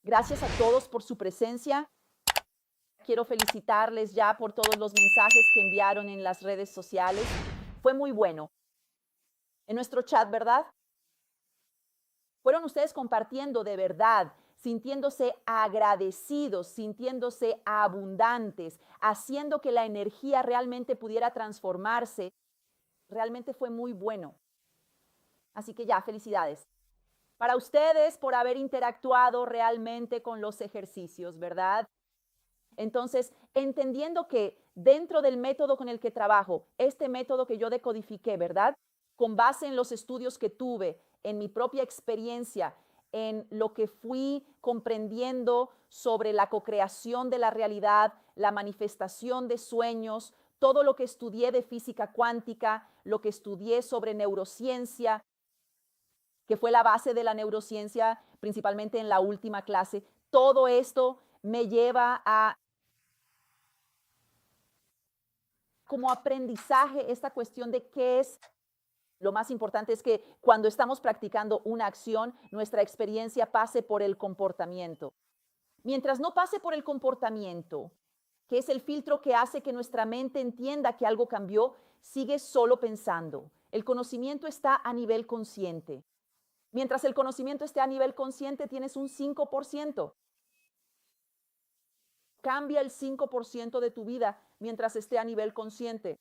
Gracias a todos por su presencia. Quiero felicitarles ya por todos los mensajes que enviaron en las redes sociales. Fue muy bueno. En nuestro chat, ¿verdad? Fueron ustedes compartiendo de verdad, sintiéndose agradecidos, sintiéndose abundantes, haciendo que la energía realmente pudiera transformarse. Realmente fue muy bueno. Así que ya, felicidades. Para ustedes por haber interactuado realmente con los ejercicios, ¿verdad? Entonces, entendiendo que dentro del método con el que trabajo, este método que yo decodifiqué, ¿verdad? Con base en los estudios que tuve, en mi propia experiencia, en lo que fui comprendiendo sobre la cocreación de la realidad, la manifestación de sueños, todo lo que estudié de física cuántica, lo que estudié sobre neurociencia, que fue la base de la neurociencia, principalmente en la última clase, todo esto me lleva a como aprendizaje esta cuestión de qué es. Lo más importante es que cuando estamos practicando una acción, nuestra experiencia pase por el comportamiento. Mientras no pase por el comportamiento, que es el filtro que hace que nuestra mente entienda que algo cambió, sigue solo pensando. El conocimiento está a nivel consciente. Mientras el conocimiento esté a nivel consciente, tienes un 5%. Cambia el 5% de tu vida mientras esté a nivel consciente.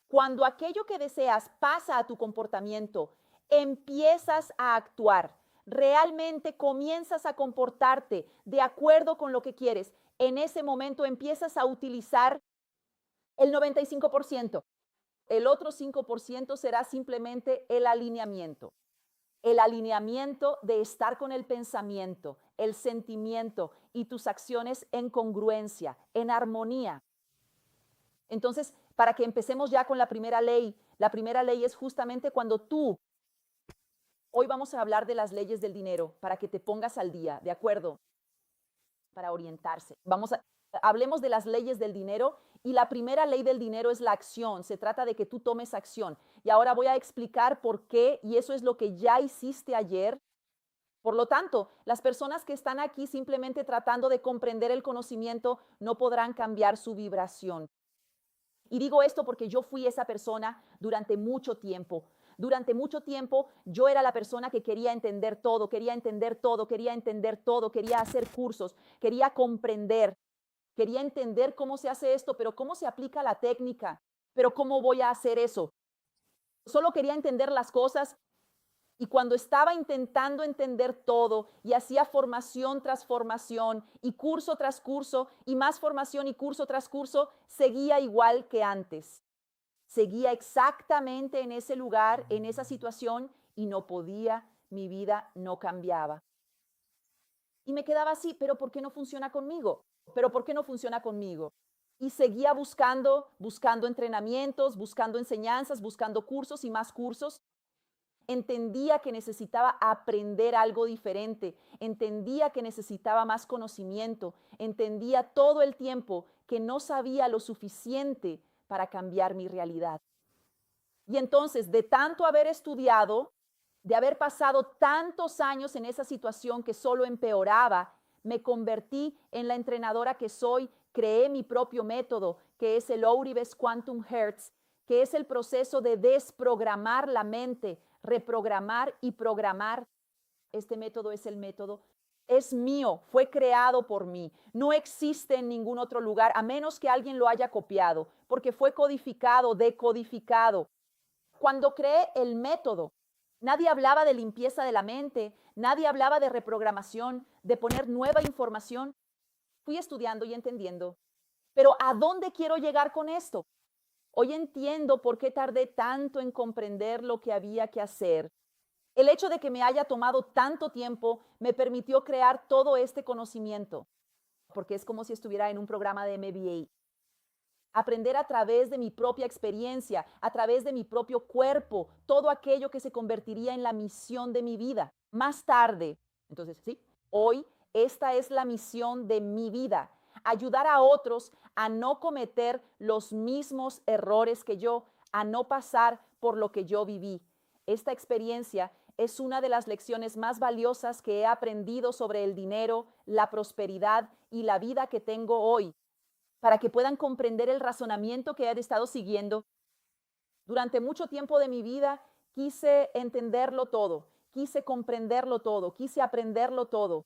Cuando aquello que deseas pasa a tu comportamiento, empiezas a actuar, realmente comienzas a comportarte de acuerdo con lo que quieres. En ese momento empiezas a utilizar el 95%. El otro 5% será simplemente el alineamiento de estar con el pensamiento, el sentimiento y tus acciones en congruencia, en armonía. Entonces, para que empecemos ya con la primera ley es justamente cuando tú, hoy vamos a hablar de las leyes del dinero, para que te pongas al día, ¿de acuerdo? Para orientarse. Hablemos de las leyes del dinero y la primera ley del dinero es la acción, se trata de que tú tomes acción. Y ahora voy a explicar por qué, y eso es lo que ya hiciste ayer. Por lo tanto, las personas que están aquí simplemente tratando de comprender el conocimiento no podrán cambiar su vibración. Y digo esto porque yo fui esa persona durante mucho tiempo. Durante mucho tiempo yo era la persona que quería entender todo, quería entender todo, quería entender todo, quería hacer cursos, quería comprender, quería entender cómo se hace esto, pero cómo se aplica la técnica, pero cómo voy a hacer eso. Solo quería entender las cosas y cuando estaba intentando entender todo y hacía formación tras formación y curso tras curso y más formación y curso tras curso, seguía igual que antes. Seguía exactamente en ese lugar, en esa situación y no podía, mi vida no cambiaba. Y me quedaba así, pero ¿por qué no funciona conmigo? ¿Pero por qué no funciona conmigo? Y seguía buscando entrenamientos, buscando enseñanzas, buscando cursos y más cursos. Entendía que necesitaba aprender algo diferente, entendía que necesitaba más conocimiento, entendía todo el tiempo que no sabía lo suficiente para cambiar mi realidad. Y entonces, de tanto haber estudiado, de haber pasado tantos años en esa situación que solo empeoraba, me convertí en la entrenadora que soy, creé mi propio método, que es el Ouribes Quantum Hertz, que es el proceso de desprogramar la mente, reprogramar y programar. Este método es el método, es mío, fue creado por mí, no existe en ningún otro lugar, a menos que alguien lo haya copiado, porque fue codificado, decodificado. Cuando creé el método, nadie hablaba de limpieza de la mente, nadie hablaba de reprogramación, de poner nueva información. Fui estudiando y entendiendo. Pero ¿a dónde quiero llegar con esto? Hoy entiendo por qué tardé tanto en comprender lo que había que hacer. El hecho de que me haya tomado tanto tiempo me permitió crear todo este conocimiento, porque es como si estuviera en un programa de MBA. Aprender a través de mi propia experiencia, a través de mi propio cuerpo, todo aquello que se convertiría en la misión de mi vida. Más tarde, entonces, sí, hoy esta es la misión de mi vida, ayudar a otros a no cometer los mismos errores que yo, a no pasar por lo que yo viví. Esta experiencia es una de las lecciones más valiosas que he aprendido sobre el dinero, la prosperidad y la vida que tengo hoy, para que puedan comprender el razonamiento que he estado siguiendo. Durante mucho tiempo de mi vida quise entenderlo todo, quise comprenderlo todo, quise aprenderlo todo.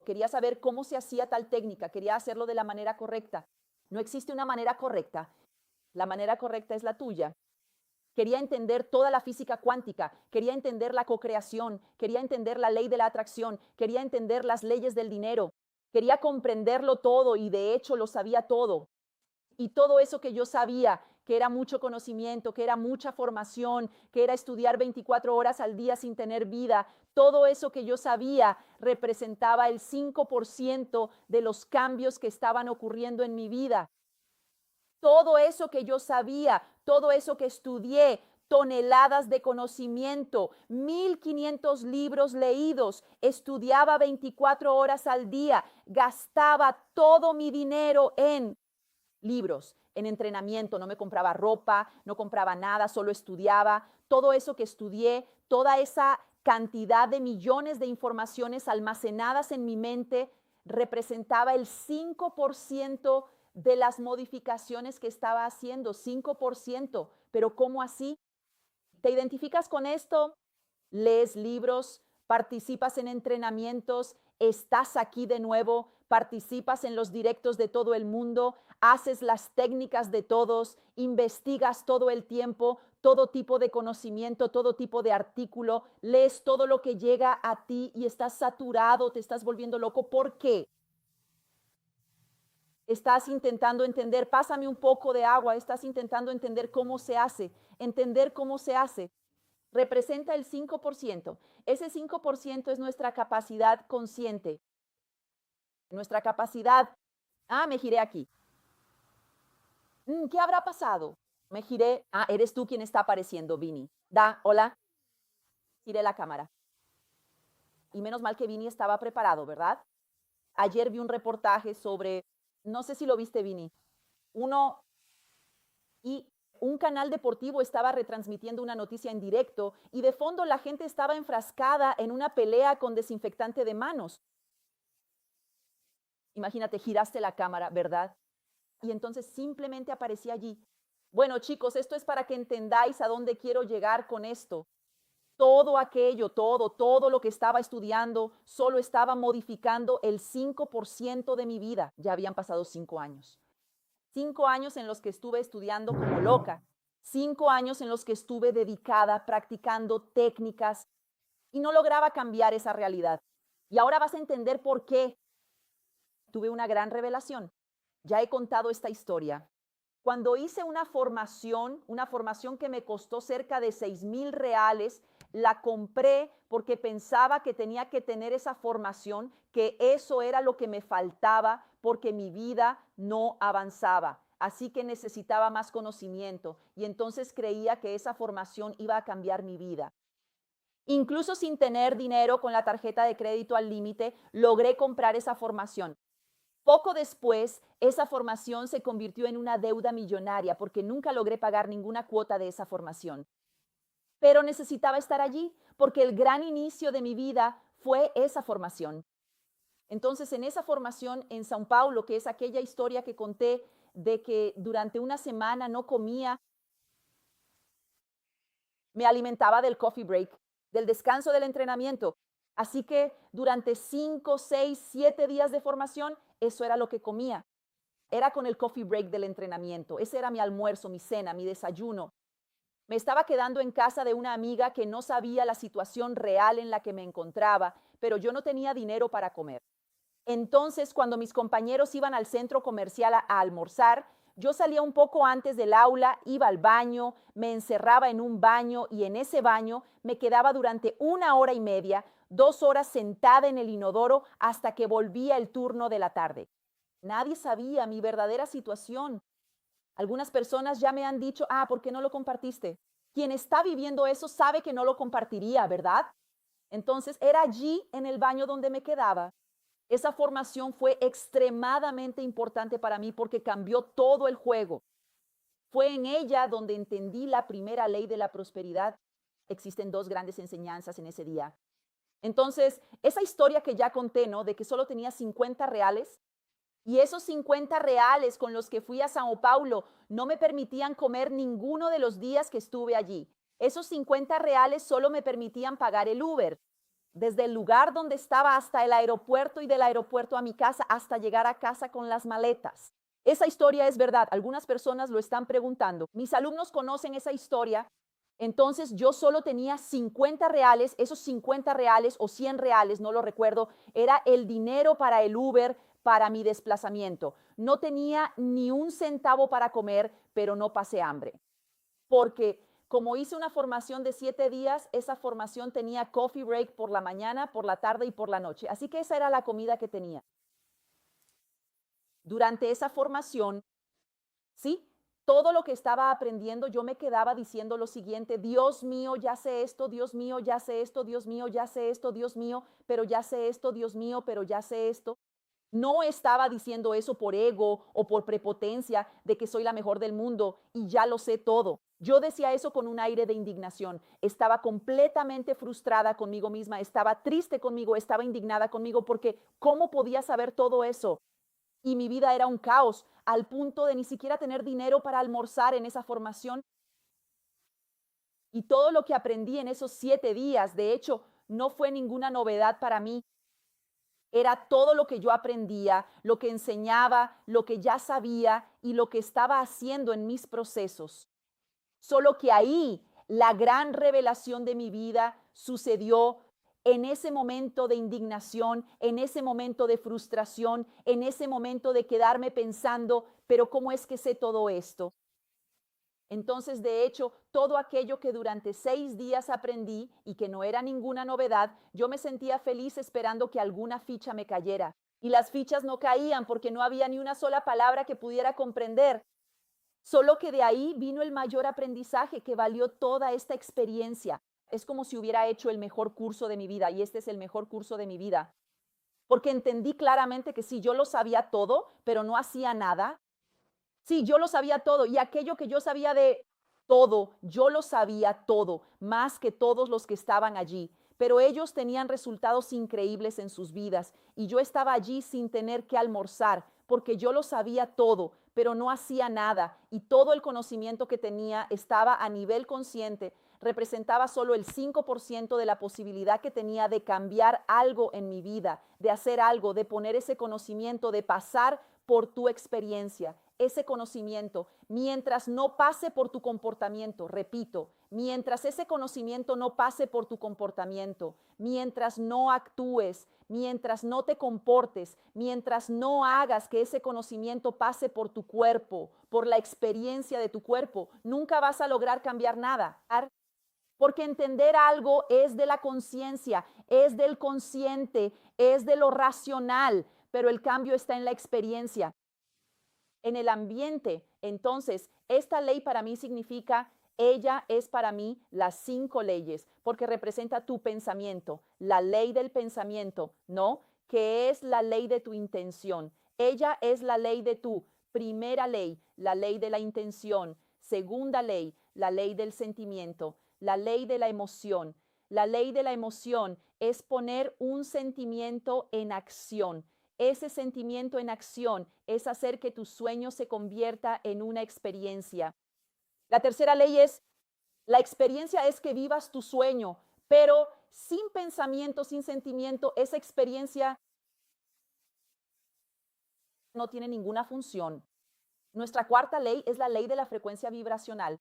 Quería saber cómo se hacía tal técnica, quería hacerlo de la manera correcta. No existe una manera correcta. La manera correcta es la tuya. Quería entender toda la física cuántica, quería entender la cocreación, quería entender la ley de la atracción, quería entender las leyes del dinero, quería comprenderlo todo y de hecho lo sabía todo. Y todo eso que yo sabía, que era mucho conocimiento, que era mucha formación, que era estudiar 24 horas al día sin tener vida, todo eso que yo sabía representaba el 5% de los cambios que estaban ocurriendo en mi vida. Todo eso que yo sabía, todo eso que estudié, toneladas de conocimiento, 1500 libros leídos, estudiaba 24 horas al día, gastaba todo mi dinero en libros, en entrenamiento, no me compraba ropa, no compraba nada, solo estudiaba. Todo eso que estudié, toda esa cantidad de millones de informaciones almacenadas en mi mente representaba el 5% de las modificaciones que estaba haciendo, 5%. Pero ¿cómo así? ¿Te identificas con esto? ¿Lees libros? ¿Participas en entrenamientos? ¿Estás aquí de nuevo? ¿Participas en los directos de todo el mundo? ¿Haces las técnicas de todos? ¿Investigas todo el tiempo? Todo tipo de conocimiento, todo tipo de artículo, lees todo lo que llega a ti y estás saturado, te estás volviendo loco. ¿Por qué? Estás intentando entender, pásame un poco de agua, estás intentando entender cómo se hace, entender cómo se hace. Representa el 5%. Ese 5% es nuestra capacidad consciente, nuestra capacidad. Me giré aquí. ¿Qué habrá pasado? Me giré. Eres tú quien está apareciendo, Vini. Hola. Giré la cámara. Y menos mal que Vini estaba preparado, ¿verdad? Ayer vi un reportaje sobre, no sé si lo viste, Vini, uno y un canal deportivo estaba retransmitiendo una noticia en directo y de fondo la gente estaba enfrascada en una pelea con desinfectante de manos. Imagínate, giraste la cámara, ¿verdad? Y entonces simplemente aparecía allí. Bueno, chicos, esto es para que entendáis a dónde quiero llegar con esto. Todo aquello, todo lo que estaba estudiando, solo estaba modificando el 5% de mi vida. Ya habían pasado 5 años. 5 años en los que estuve estudiando como loca. 5 años en los que estuve dedicada, practicando técnicas y no lograba cambiar esa realidad. Y ahora vas a entender por qué. Tuve una gran revelación. Ya he contado esta historia. Cuando hice una formación que me costó cerca de 6,000 reales, la compré porque pensaba que tenía que tener esa formación, que eso era lo que me faltaba porque mi vida no avanzaba. Así que necesitaba más conocimiento y entonces creía que esa formación iba a cambiar mi vida. Incluso sin tener dinero con la tarjeta de crédito al límite, logré comprar esa formación. Poco después, esa formación se convirtió en una deuda millonaria porque nunca logré pagar ninguna cuota de esa formación. Pero necesitaba estar allí porque el gran inicio de mi vida fue esa formación. Entonces, en esa formación en São Paulo, que es aquella historia que conté de que durante una semana no comía, me alimentaba del coffee break, del descanso del entrenamiento. Así que durante 5, 6, 7 días de formación, eso era lo que comía. Era con el coffee break del entrenamiento. Ese era mi almuerzo, mi cena, mi desayuno. Me estaba quedando en casa de una amiga que no sabía la situación real en la que me encontraba, pero yo no tenía dinero para comer. Entonces, cuando mis compañeros iban al centro comercial a almorzar, yo salía un poco antes del aula, iba al baño, me encerraba en un baño y en ese baño me quedaba durante 1 hora y media, 2 horas sentada en el inodoro hasta que volvía el turno de la tarde. Nadie sabía mi verdadera situación. Algunas personas ya me han dicho, ¿por qué no lo compartiste? Quien está viviendo eso sabe que no lo compartiría, ¿verdad? Entonces era allí en el baño donde me quedaba. Esa formación fue extremadamente importante para mí porque cambió todo el juego. Fue en ella donde entendí la primera ley de la prosperidad. Existen dos grandes enseñanzas en ese día. Entonces, esa historia que ya conté, ¿no? De que solo tenía 50 reales y esos 50 reales con los que fui a Sao Paulo no me permitían comer ninguno de los días que estuve allí. Esos 50 reales solo me permitían pagar el Uber, desde el lugar donde estaba hasta el aeropuerto y del aeropuerto a mi casa hasta llegar a casa con las maletas. Esa historia es verdad. Algunas personas lo están preguntando. Mis alumnos conocen esa historia. Entonces yo solo tenía 50 reales, esos 50 reales o 100 reales, no lo recuerdo, era el dinero para el Uber, para mi desplazamiento. No tenía ni un centavo para comer, pero no pasé hambre. Porque como hice una formación de 7 días, esa formación tenía coffee break por la mañana, por la tarde y por la noche. Así que esa era la comida que tenía. Durante esa formación, ¿sí? Todo lo que estaba aprendiendo, yo me quedaba diciendo lo siguiente: Dios mío, ya sé esto, Dios mío, ya sé esto, Dios mío, ya sé esto, Dios mío, pero ya sé esto, Dios mío, pero ya sé esto. No estaba diciendo eso por ego o por prepotencia de que soy la mejor del mundo y ya lo sé todo. Yo decía eso con un aire de indignación. Estaba completamente frustrada conmigo misma, estaba triste conmigo, estaba indignada conmigo porque ¿cómo podía saber todo eso? Y mi vida era un caos, al punto de ni siquiera tener dinero para almorzar en esa formación. Y todo lo que aprendí en esos 7 días, de hecho, no fue ninguna novedad para mí. Era todo lo que yo aprendía, lo que enseñaba, lo que ya sabía y lo que estaba haciendo en mis procesos. Solo que ahí la gran revelación de mi vida sucedió en ese momento de indignación, en ese momento de frustración, en ese momento de quedarme pensando, pero ¿cómo es que sé todo esto? Entonces, de hecho, todo aquello que durante 6 días aprendí y que no era ninguna novedad, yo me sentía feliz esperando que alguna ficha me cayera. Y las fichas no caían porque no había ni una sola palabra que pudiera comprender. Solo que de ahí vino el mayor aprendizaje que valió toda esta experiencia. Es como si hubiera hecho el mejor curso de mi vida y este es el mejor curso de mi vida. Porque entendí claramente que sí, yo lo sabía todo, pero no hacía nada. Sí, yo lo sabía todo y aquello que yo sabía de todo, yo lo sabía todo, más que todos los que estaban allí. Pero ellos tenían resultados increíbles en sus vidas y yo estaba allí sin tener que almorzar porque yo lo sabía todo, pero no hacía nada y todo el conocimiento que tenía estaba a nivel consciente, representaba solo el 5% de la posibilidad que tenía de cambiar algo en mi vida, de hacer algo, de poner ese conocimiento, de pasar por tu experiencia, ese conocimiento, mientras no pase por tu comportamiento, repito, mientras ese conocimiento no pase por tu comportamiento, mientras no actúes, mientras no te comportes, mientras no hagas que ese conocimiento pase por tu cuerpo, por la experiencia de tu cuerpo, nunca vas a lograr cambiar nada. Porque entender algo es de la conciencia, es del consciente, es de lo racional, pero el cambio está en la experiencia, en el ambiente. Entonces, esta ley para mí significa, ella es para mí las 5 leyes, porque representa tu pensamiento, la ley del pensamiento, ¿no? Que es la ley de tu intención. Ella es la ley de tu primera ley, la ley de la intención. Segunda ley, la ley del sentimiento, la ley de la emoción. La ley de la emoción es poner un sentimiento en acción. Ese sentimiento en acción es hacer que tu sueño se convierta en una experiencia. La tercera ley es, la experiencia es que vivas tu sueño, pero sin pensamiento, sin sentimiento, esa experiencia no tiene ninguna función. Nuestra cuarta ley es la ley de la frecuencia vibracional.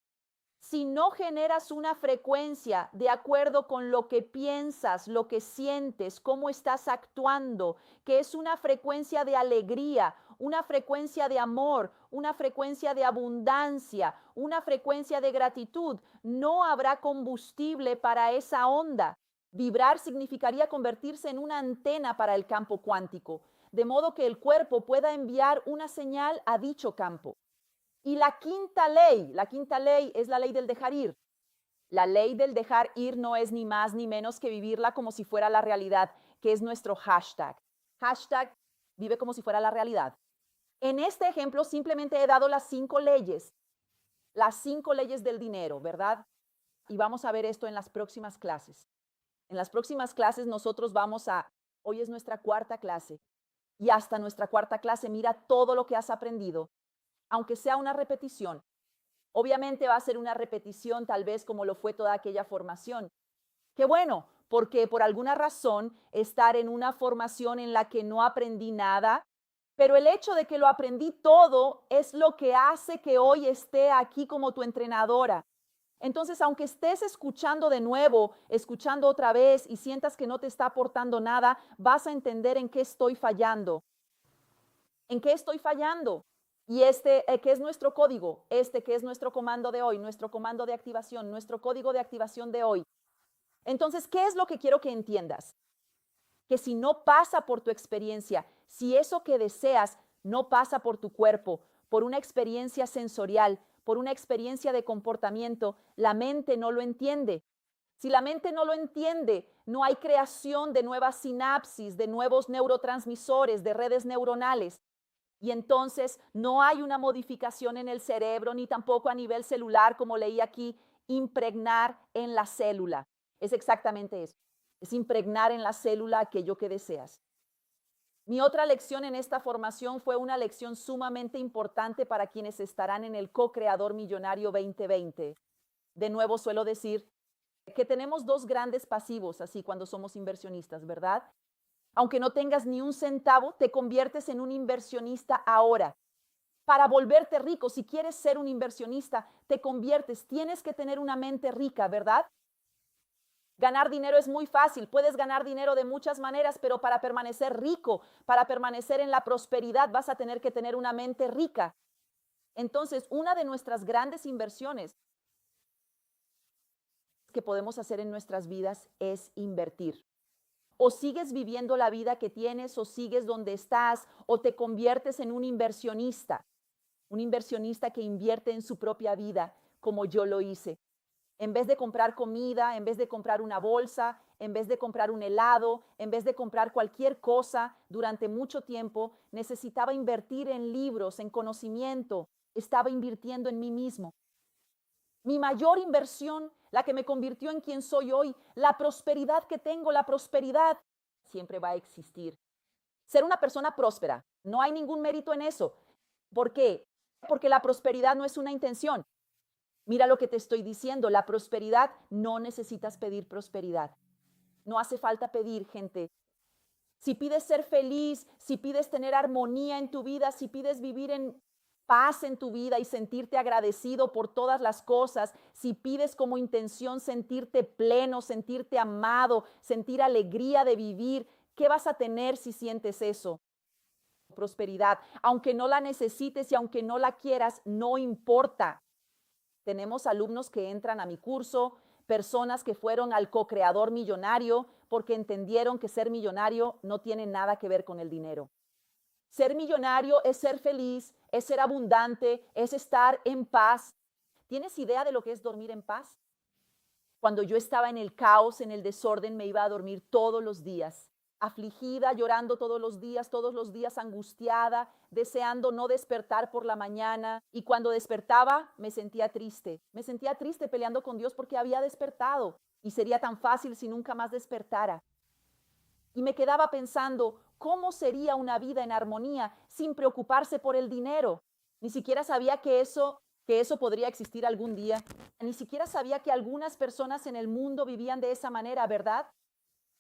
Si no generas una frecuencia de acuerdo con lo que piensas, lo que sientes, cómo estás actuando, que es una frecuencia de alegría, una frecuencia de amor, una frecuencia de abundancia, una frecuencia de gratitud, no habrá combustible para esa onda. Vibrar significaría convertirse en una antena para el campo cuántico, de modo que el cuerpo pueda enviar una señal a dicho campo. Y la quinta ley es la ley del dejar ir. La ley del dejar ir no es ni más ni menos que vivirla como si fuera la realidad, que es nuestro hashtag. Hashtag vive como si fuera la realidad. En este ejemplo simplemente he dado las 5 leyes del dinero, ¿verdad? y vamos a ver esto en las próximas clases. En las próximas clases nosotros hoy es nuestra cuarta clase, y hasta nuestra cuarta clase mira todo lo que has aprendido, aunque sea una repetición. Obviamente va a ser una repetición tal vez como lo fue toda aquella formación. Qué bueno, porque por alguna razón estar en una formación en la que no aprendí nada, pero el hecho de que lo aprendí todo es lo que hace que hoy esté aquí como tu entrenadora. Entonces, aunque estés escuchando de nuevo, escuchando otra vez y sientas que no te está aportando nada, vas a entender en qué estoy fallando. ¿En qué estoy fallando? Y que es nuestro código, que es nuestro comando de hoy, nuestro comando de activación, nuestro código de activación de hoy. Entonces, ¿qué es lo que quiero que entiendas? Que si no pasa por tu experiencia, si eso que deseas no pasa por tu cuerpo, por una experiencia sensorial, por una experiencia de comportamiento, la mente no lo entiende. Si la mente no lo entiende, no hay creación de nuevas sinapsis, de nuevos neurotransmisores, de redes neuronales. Y entonces no hay una modificación en el cerebro, ni tampoco a nivel celular, como leí aquí, impregnar en la célula. Es exactamente eso. Es impregnar en la célula aquello que deseas. Mi otra lección en esta formación fue una lección sumamente importante para quienes estarán en el Co-Creador Millonario 2020. De nuevo suelo decir que tenemos dos grandes pasivos así cuando somos inversionistas, ¿verdad? Aunque no tengas ni un centavo, te conviertes en un inversionista ahora. Para volverte rico, si quieres ser un inversionista, te conviertes, tienes que tener una mente rica, ¿verdad? Ganar dinero es muy fácil, puedes ganar dinero de muchas maneras, pero para permanecer rico, para permanecer en la prosperidad, vas a tener que tener una mente rica. Entonces, una de nuestras grandes inversiones que podemos hacer en nuestras vidas es invertir. O sigues viviendo la vida que tienes, o sigues donde estás, o te conviertes en un inversionista que invierte en su propia vida, como yo lo hice. En vez de comprar comida, en vez de comprar una bolsa, en vez de comprar un helado, en vez de comprar cualquier cosa durante mucho tiempo, necesitaba invertir en libros, en conocimiento. Estaba invirtiendo en mí mismo. Mi mayor inversión, la que me convirtió en quien soy hoy, la prosperidad que tengo, la prosperidad siempre va a existir. Ser una persona próspera, no hay ningún mérito en eso. ¿Por qué? Porque la prosperidad no es una intención. Mira lo que te estoy diciendo, la prosperidad, no necesitas pedir prosperidad. No hace falta pedir, gente. Si pides ser feliz, si pides tener armonía en tu vida, si pides vivir en paz en tu vida y sentirte agradecido por todas las cosas, si pides como intención sentirte pleno, sentirte amado, sentir alegría de vivir, ¿qué vas a tener si sientes eso? Prosperidad. Aunque no la necesites y aunque no la quieras, no importa. Tenemos alumnos que entran a mi curso, personas que fueron al co-creador millonario porque entendieron que ser millonario no tiene nada que ver con el dinero. Ser millonario es ser feliz, es ser abundante, es estar en paz. ¿Tienes idea de lo que es dormir en paz? Cuando yo estaba en el caos, en el desorden, me iba a dormir todos los días, afligida, llorando todos los días angustiada, deseando no despertar por la mañana. Y cuando despertaba, me sentía triste peleando con Dios porque había despertado y sería tan fácil si nunca más despertara. Y me quedaba pensando, ¿cómo sería una vida en armonía sin preocuparse por el dinero? Ni siquiera sabía que eso podría existir algún día. Ni siquiera sabía que algunas personas en el mundo vivían de esa manera, ¿verdad?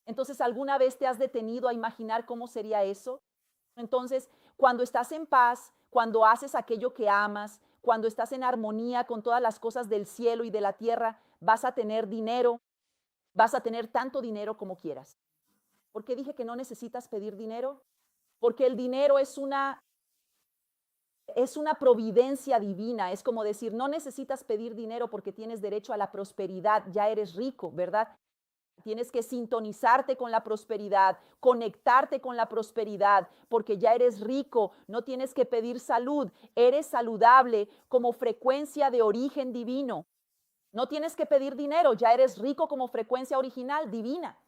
Entonces, ¿alguna vez te has detenido a imaginar cómo sería eso? Entonces, cuando estás en paz, cuando haces aquello que amas, cuando estás en armonía con todas las cosas del cielo y de la tierra, vas a tener dinero, vas a tener tanto dinero como quieras. ¿Por qué dije que no necesitas pedir dinero? Porque el dinero es una providencia divina. Es como decir, no necesitas pedir dinero porque tienes derecho a la prosperidad, ya eres rico, ¿verdad? Tienes que sintonizarte con la prosperidad, conectarte con la prosperidad, porque ya eres rico, no tienes que pedir salud, eres saludable como frecuencia de origen divino. No tienes que pedir dinero, ya eres rico como frecuencia original divina.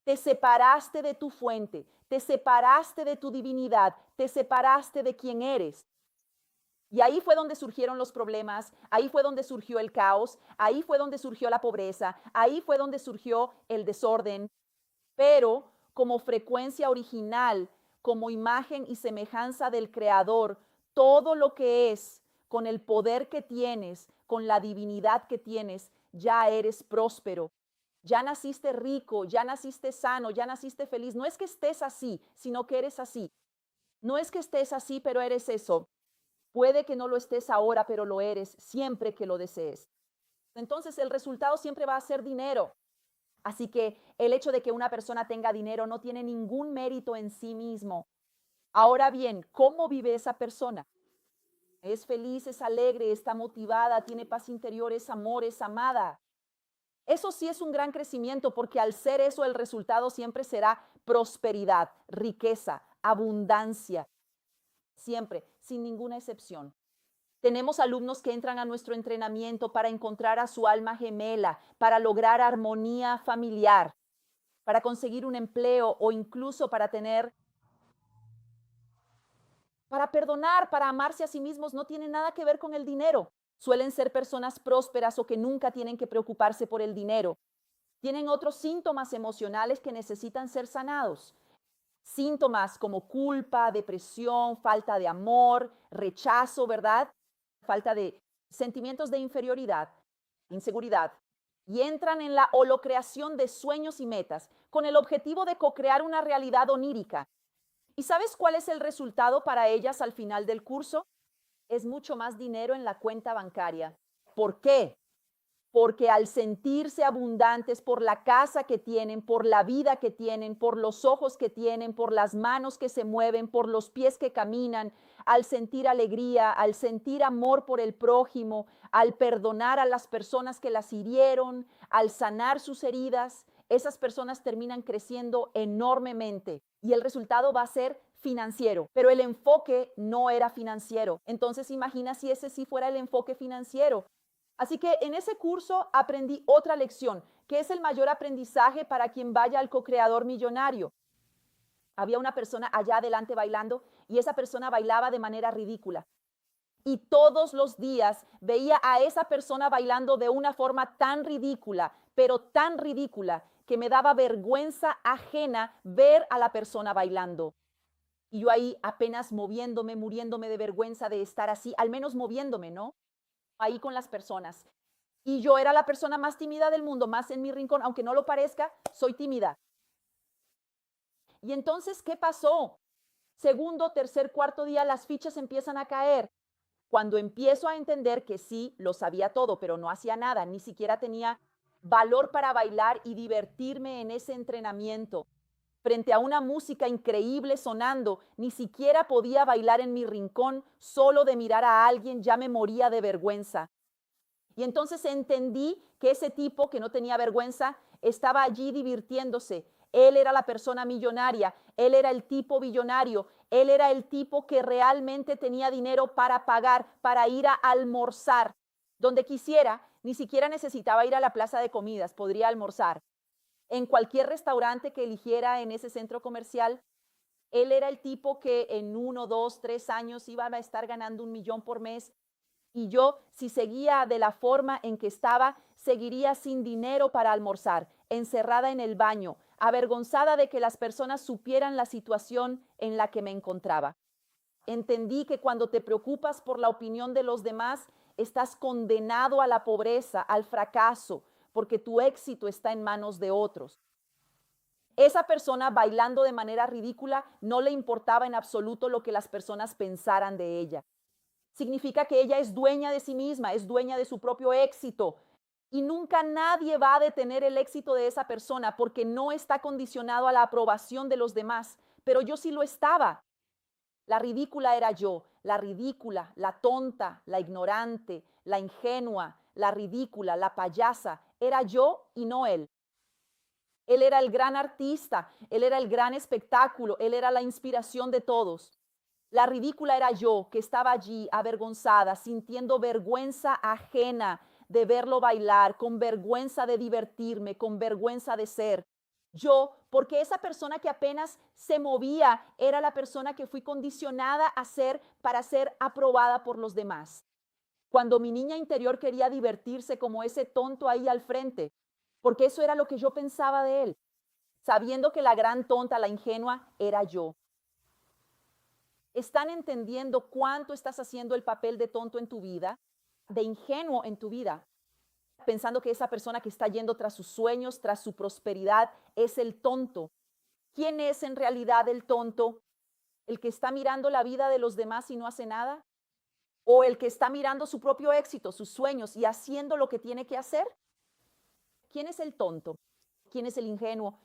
Te separaste de tu fuente, te separaste de tu divinidad, te separaste de quien eres. Y ahí fue donde surgieron los problemas, ahí fue donde surgió el caos, ahí fue donde surgió la pobreza, ahí fue donde surgió el desorden, pero como frecuencia original, como imagen y semejanza del Creador, todo lo que es, con el poder que tienes, con la divinidad que tienes, ya eres próspero, ya naciste rico, ya naciste sano, ya naciste feliz. No es que estés así, sino que eres así. No es que estés así, pero eres eso. Puede que no lo estés ahora, pero lo eres siempre que lo desees. Entonces el resultado siempre va a ser dinero. Así que el hecho de que una persona tenga dinero no tiene ningún mérito en sí mismo. Ahora bien, ¿cómo vive esa persona? ¿Es feliz, es alegre, está motivada, tiene paz interior, es amor, es amada? Eso sí es un gran crecimiento porque al ser eso el resultado siempre será prosperidad, riqueza, abundancia, siempre, sin ninguna excepción. Tenemos alumnos que entran a nuestro entrenamiento para encontrar a su alma gemela, para lograr armonía familiar, para conseguir un empleo o incluso para perdonar, para amarse a sí mismos. No tiene nada que ver con el dinero. Suelen ser personas prósperas o que nunca tienen que preocuparse por el dinero. Tienen otros síntomas emocionales que necesitan ser sanados. Síntomas como culpa, depresión, falta de amor, rechazo, ¿verdad? Falta de sentimientos de inferioridad, inseguridad. Y entran en la holocreación de sueños y metas con el objetivo de co-crear una realidad onírica. ¿Y sabes cuál es el resultado para ellas al final del curso? Es mucho más dinero en la cuenta bancaria. ¿Por qué? Porque al sentirse abundantes por la casa que tienen, por la vida que tienen, por los ojos que tienen, por las manos que se mueven, por los pies que caminan, al sentir alegría, al sentir amor por el prójimo, al perdonar a las personas que las hirieron, al sanar sus heridas, esas personas terminan creciendo enormemente y el resultado va a ser financiero, pero el enfoque no era financiero. Entonces imagina si ese sí fuera el enfoque financiero. Así que en ese curso aprendí otra lección, que es el mayor aprendizaje para quien vaya al co-creador millonario. Había una persona allá adelante bailando y esa persona bailaba de manera ridícula. Y todos los días veía a esa persona bailando de una forma tan ridícula, pero tan ridícula, que me daba vergüenza ajena ver a la persona bailando. Y yo ahí apenas moviéndome, muriéndome de vergüenza de estar así, al menos moviéndome, ¿no? Ahí con las personas. Y yo era la persona más tímida del mundo, más en mi rincón, aunque no lo parezca, soy tímida. Y entonces, ¿qué pasó? Segundo, tercer, cuarto día, las fichas empiezan a caer. Cuando empiezo a entender que sí, lo sabía todo, pero no hacía nada, ni siquiera tenía valor para bailar y divertirme en ese entrenamiento. Frente a una música increíble sonando, ni siquiera podía bailar en mi rincón, solo de mirar a alguien ya me moría de vergüenza. Y entonces entendí que ese tipo que no tenía vergüenza estaba allí divirtiéndose. Él era la persona millonaria, él era el tipo billonario, él era el tipo que realmente tenía dinero para pagar, para ir a almorzar donde quisiera, ni siquiera necesitaba ir a la plaza de comidas, podría almorzar. En cualquier restaurante que eligiera en ese centro comercial, él era el tipo que en 1, 2, 3 años iba a estar ganando 1 millón por mes y yo, si seguía de la forma en que estaba, seguiría sin dinero para almorzar, encerrada en el baño, avergonzada de que las personas supieran la situación en la que me encontraba. Entendí que cuando te preocupas por la opinión de los demás, estás condenado a la pobreza, al fracaso, porque tu éxito está en manos de otros. Esa persona bailando de manera ridícula no le importaba en absoluto lo que las personas pensaran de ella. Significa que ella es dueña de sí misma, es dueña de su propio éxito. Y nunca nadie va a detener el éxito de esa persona porque no está condicionado a la aprobación de los demás. Pero yo sí lo estaba. La ridícula era yo, la ridícula, la tonta, la ignorante, la ingenua, la ridícula, la payasa. Era yo y no él. Él era el gran artista, él era el gran espectáculo, él era la inspiración de todos. La ridícula era yo, que estaba allí avergonzada, sintiendo vergüenza ajena de verlo bailar, con vergüenza de divertirme, con vergüenza de ser. Yo, porque esa persona que apenas se movía era la persona que fui condicionada a ser para ser aprobada por los demás. Cuando mi niña interior quería divertirse como ese tonto ahí al frente, porque eso era lo que yo pensaba de él, sabiendo que la gran tonta, la ingenua, era yo. ¿Están entendiendo cuánto estás haciendo el papel de tonto en tu vida, de ingenuo en tu vida? Pensando que esa persona que está yendo tras sus sueños, tras su prosperidad, es el tonto. ¿Quién es en realidad el tonto? ¿El que está mirando la vida de los demás y no hace nada? ¿O el que está mirando su propio éxito, sus sueños y haciendo lo que tiene que hacer? ¿Quién es el tonto? ¿Quién es el ingenuo?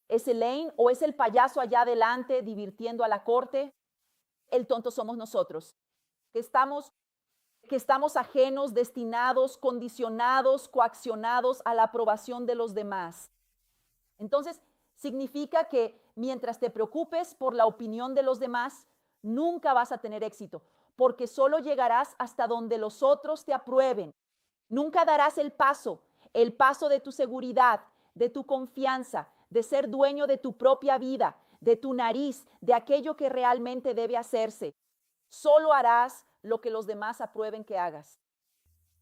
¿Es Elaine o es el payaso allá adelante divirtiendo a la corte? El tonto somos nosotros, que estamos ajenos, destinados, condicionados, coaccionados a la aprobación de los demás. Entonces, significa que mientras te preocupes por la opinión de los demás, nunca vas a tener éxito, porque solo llegarás hasta donde los otros te aprueben. Nunca darás el paso de tu seguridad, de tu confianza, de ser dueño de tu propia vida, de tu nariz, de aquello que realmente debe hacerse. Solo harás lo que los demás aprueben que hagas.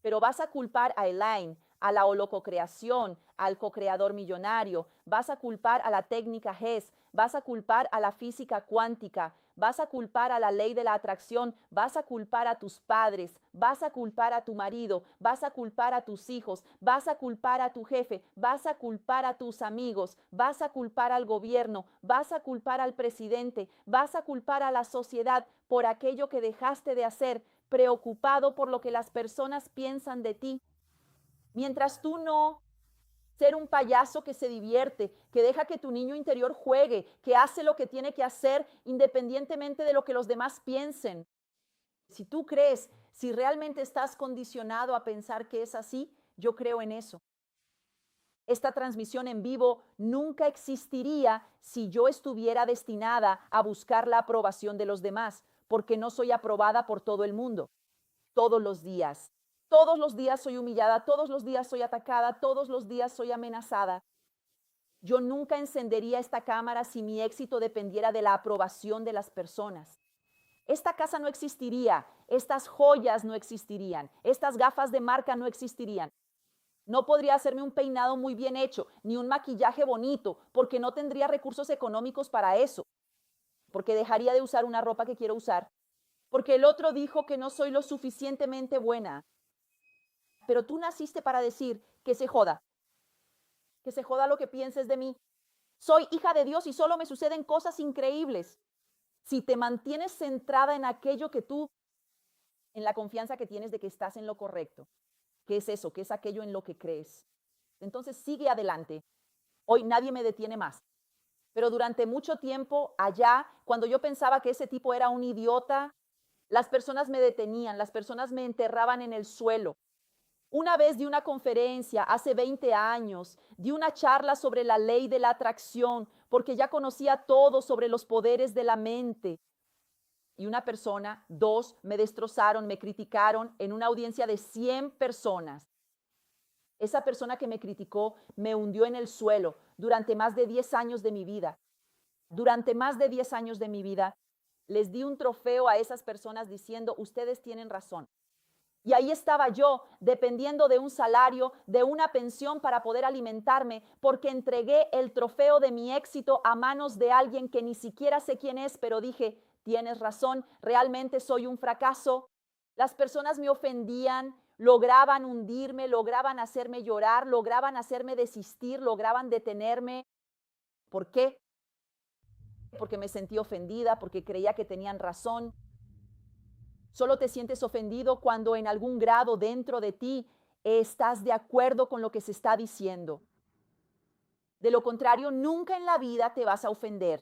Pero vas a culpar a Elaine, a la holococreación, al co-creador millonario, vas a culpar a la técnica GES, vas a culpar a la física cuántica, vas a culpar a la ley de la atracción, vas a culpar a tus padres, vas a culpar a tu marido, vas a culpar a tus hijos, vas a culpar a tu jefe, vas a culpar a tus amigos, vas a culpar al gobierno, vas a culpar al presidente, vas a culpar a la sociedad por aquello que dejaste de hacer, preocupado por lo que las personas piensan de ti. Mientras tú no ser un payaso que se divierte, que deja que tu niño interior juegue, que hace lo que tiene que hacer independientemente de lo que los demás piensen. Si tú crees, si realmente estás condicionado a pensar que es así, yo creo en eso. Esta transmisión en vivo nunca existiría si yo estuviera destinada a buscar la aprobación de los demás, porque no soy aprobada por todo el mundo, todos los días. Todos los días soy humillada, todos los días soy atacada, todos los días soy amenazada. Yo nunca encendería esta cámara si mi éxito dependiera de la aprobación de las personas. Esta casa no existiría, estas joyas no existirían, estas gafas de marca no existirían. No podría hacerme un peinado muy bien hecho, ni un maquillaje bonito, porque no tendría recursos económicos para eso, porque dejaría de usar una ropa que quiero usar, porque el otro dijo que no soy lo suficientemente buena. Pero tú naciste para decir que se joda lo que pienses de mí. Soy hija de Dios y solo me suceden cosas increíbles. Si te mantienes centrada en aquello que tú, en la confianza que tienes de que estás en lo correcto, ¿qué es eso? ¿Qué es aquello en lo que crees? Entonces sigue adelante. Hoy nadie me detiene más. Pero durante mucho tiempo allá, cuando yo pensaba que ese tipo era un idiota, las personas me detenían, las personas me enterraban en el suelo. Una vez di una conferencia, hace 20 años, di una charla sobre la ley de la atracción, porque ya conocía todo sobre los poderes de la mente. Y una persona, dos, me destrozaron, me criticaron en una audiencia de 100 personas. Esa persona que me criticó me hundió en el suelo durante más de 10 años de mi vida. Durante más de 10 años de mi vida, les di un trofeo a esas personas diciendo, ustedes tienen razón. Y ahí estaba yo, dependiendo de un salario, de una pensión para poder alimentarme, porque entregué el trofeo de mi éxito a manos de alguien que ni siquiera sé quién es, pero dije, tienes razón, realmente soy un fracaso. Las personas me ofendían, lograban hundirme, lograban hacerme llorar, lograban hacerme desistir, lograban detenerme. ¿Por qué? Porque me sentí ofendida, porque creía que tenían razón. Solo te sientes ofendido cuando en algún grado dentro de ti estás de acuerdo con lo que se está diciendo. De lo contrario, nunca en la vida te vas a ofender.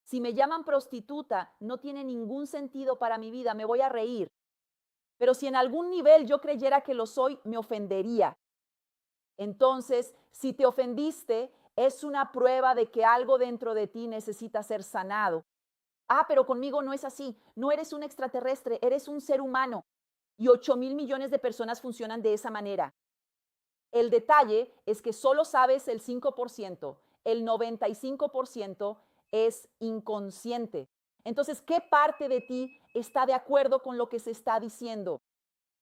Si me llaman prostituta, no tiene ningún sentido para mi vida, me voy a reír. Pero si en algún nivel yo creyera que lo soy, me ofendería. Entonces, si te ofendiste, es una prueba de que algo dentro de ti necesita ser sanado. Ah, pero conmigo no es así. No eres un extraterrestre, eres un ser humano. Y 8,000 millones de personas funcionan de esa manera. El detalle es que solo sabes el 5%. el 95% es inconsciente. Entonces, ¿qué parte de ti está de acuerdo con lo que se está diciendo?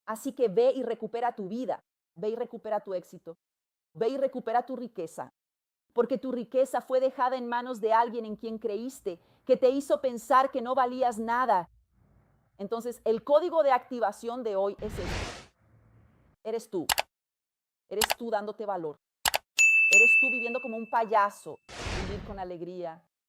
Así que ve y recupera tu vida, ve y recupera tu éxito, ve y recupera tu riqueza, porque tu riqueza fue dejada en manos de alguien en quien creíste, que te hizo pensar que no valías nada. Entonces, el código de activación de hoy es este. Eres tú. Eres tú dándote valor. Eres tú viviendo como un payaso, vivir con alegría,